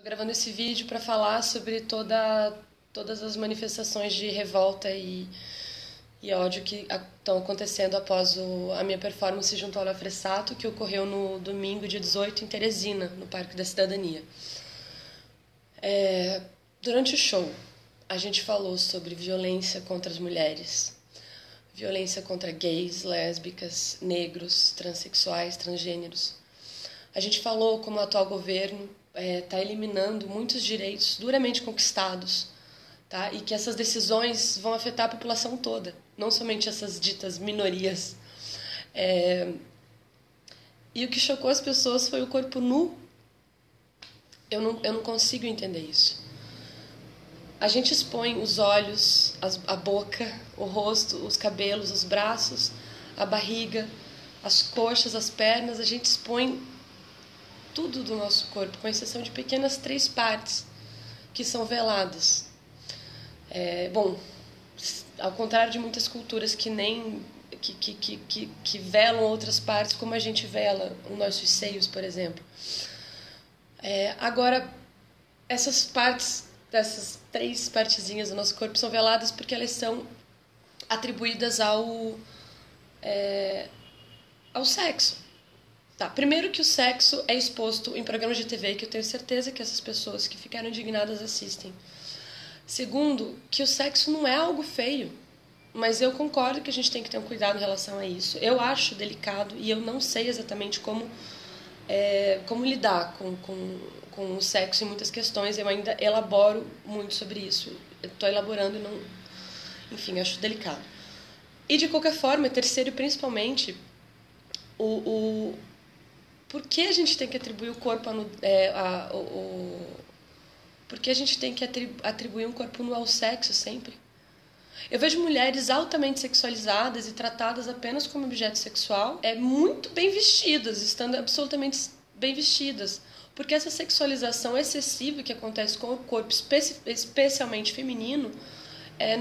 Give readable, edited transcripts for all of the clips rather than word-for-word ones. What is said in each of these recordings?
Tô gravando esse vídeo para falar sobre todas as manifestações de revolta e ódio que estão acontecendo após a minha performance junto ao Léo Fressato, que ocorreu no domingo, dia 18, em Teresina, no Parque da Cidadania. Durante o show, a gente falou sobre violência contra as mulheres, violência contra gays, lésbicas, negros, transexuais, transgêneros. A gente falou como o atual governo está eliminando muitos direitos duramente conquistados, tá? E que essas decisões vão afetar a população toda, não somente essas ditas minorias. E o que chocou as pessoas foi o corpo nu. Eu não consigo entender isso. A gente expõe os olhos, a boca, o rosto, os cabelos, os braços, a barriga, as coxas, as pernas. A gente expõe tudo do nosso corpo, com exceção de pequenas 3 partes que são veladas. Ao contrário de muitas culturas que nem que velam outras partes, como a gente vela os nossos seios, por exemplo. Agora, essas partes, dessas 3 partezinhas do nosso corpo são veladas porque elas são atribuídas ao sexo. Tá, primeiro que o sexo é exposto em programas de TV que eu tenho certeza que essas pessoas que ficaram indignadas assistem. Segundo, que o sexo não é algo feio, mas eu concordo que a gente tem que ter um cuidado em relação a isso. Eu acho delicado e eu não sei exatamente como lidar com o sexo em muitas questões. Eu ainda elaboro muito sobre isso. Eu estou elaborando e não... Enfim, acho delicado. E de qualquer forma, terceiro e principalmente, por que a gente tem que atribuir o corpo por que a gente tem que atribuir um corpo nu ao sexo sempre? Eu vejo mulheres altamente sexualizadas e tratadas apenas como objeto sexual, muito bem vestidas, estando absolutamente bem vestidas. Porque essa sexualização excessiva que acontece com o corpo, especialmente feminino,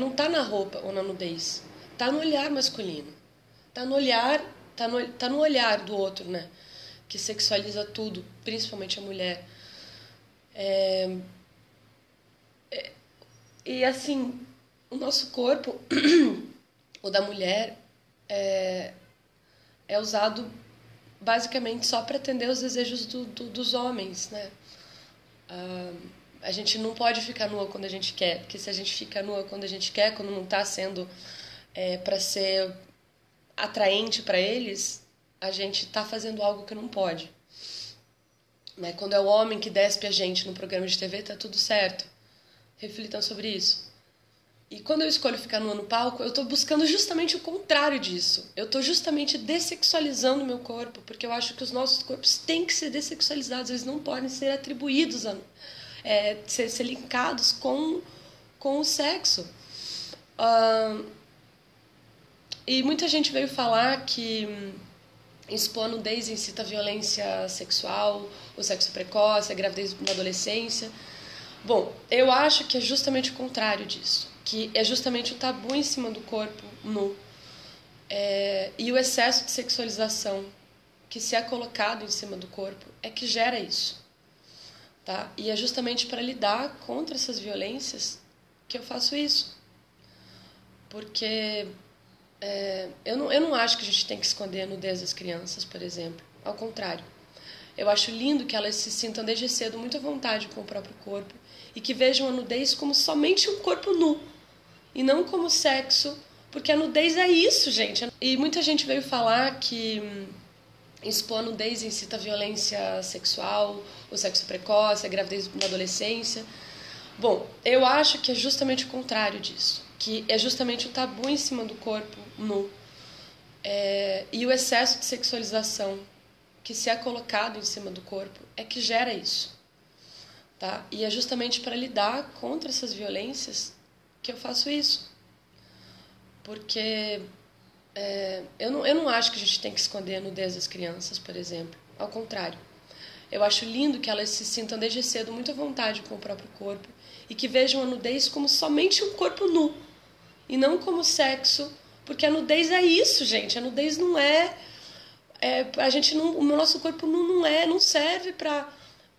não está na roupa ou na nudez. Está no olhar masculino. Está no olhar do outro, né? Que sexualiza tudo, principalmente a mulher. E assim, o nosso corpo, o da mulher, é usado basicamente só para atender os desejos dos homens, né? A gente não pode ficar nua quando a gente quer, porque se a gente fica nua quando a gente quer, quando não está sendo para ser atraente para eles, a gente está fazendo algo que não pode. Né? Quando é o homem que despe a gente no programa de TV, tá tudo certo. Reflitam sobre isso. E quando eu escolho ficar nua no palco, eu estou buscando justamente o contrário disso. Eu estou justamente dessexualizando o meu corpo, porque eu acho que os nossos corpos têm que ser dessexualizados, eles não podem ser atribuídos, ser linkados com o sexo. E muita gente veio falar que expor a nudez incita a violência sexual, o sexo precoce, a gravidez na adolescência. Bom, eu acho que é justamente o contrário disso, que é justamente o tabu em cima do corpo nu e o excesso de sexualização que se é colocado em cima do corpo é que gera isso. Tá? E é justamente para lidar contra essas violências que eu faço isso. Porque... eu não acho que a gente tem que esconder a nudez das crianças, por exemplo. Ao contrário. Eu acho lindo que elas se sintam desde cedo muito à vontade com o próprio corpo e que vejam a nudez como somente um corpo nu e não como sexo, porque a nudez é isso, gente. E muita gente veio falar que expor a nudez incita a violência sexual, o sexo precoce, a gravidez na adolescência. Bom, eu acho que é justamente o contrário disso, que é justamente o tabu em cima do corpo nu e o excesso de sexualização que se é colocado em cima do corpo é que gera isso. Tá? E é justamente para lidar contra essas violências que eu faço isso. Porque eu não acho que a gente tem que esconder a nudez das crianças, por exemplo. Ao contrário. Eu acho lindo que elas se sintam desde cedo muito à vontade com o próprio corpo e que vejam a nudez como somente um corpo nu e não como sexo, porque a nudez é isso, gente. A nudez não o nosso corpo nu não serve para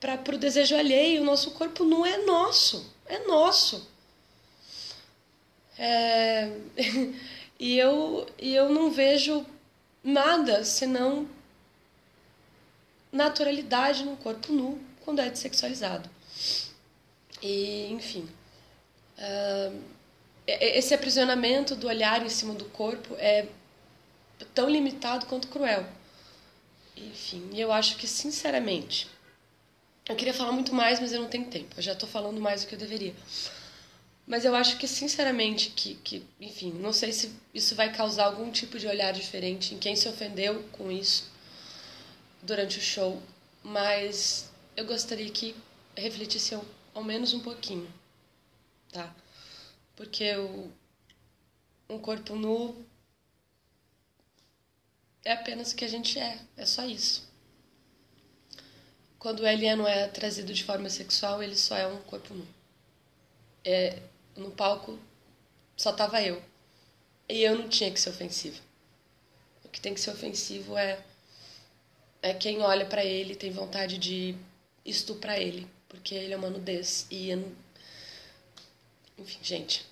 para o desejo alheio. O nosso corpo nu é nosso. É nosso. E eu não vejo nada senão naturalidade no corpo nu quando é dessexualizado. E, enfim, esse aprisionamento do olhar em cima do corpo é tão limitado quanto cruel. Enfim, eu acho que, sinceramente, eu queria falar muito mais, mas eu não tenho tempo. Eu já estou falando mais do que eu deveria. Mas eu acho que, sinceramente, enfim, não sei se isso vai causar algum tipo de olhar diferente em quem se ofendeu com isso durante o show, mas eu gostaria que refletissem ao menos um pouquinho, tá? Porque um corpo nu é apenas o que a gente é só isso. Quando ele não é trazido de forma sexual, ele só é um corpo nu. No palco só tava eu. E eu não tinha que ser ofensiva. O que tem que ser ofensivo é quem olha pra ele e tem vontade de estuprar ele, porque ele é uma nudez. Enfim, gente,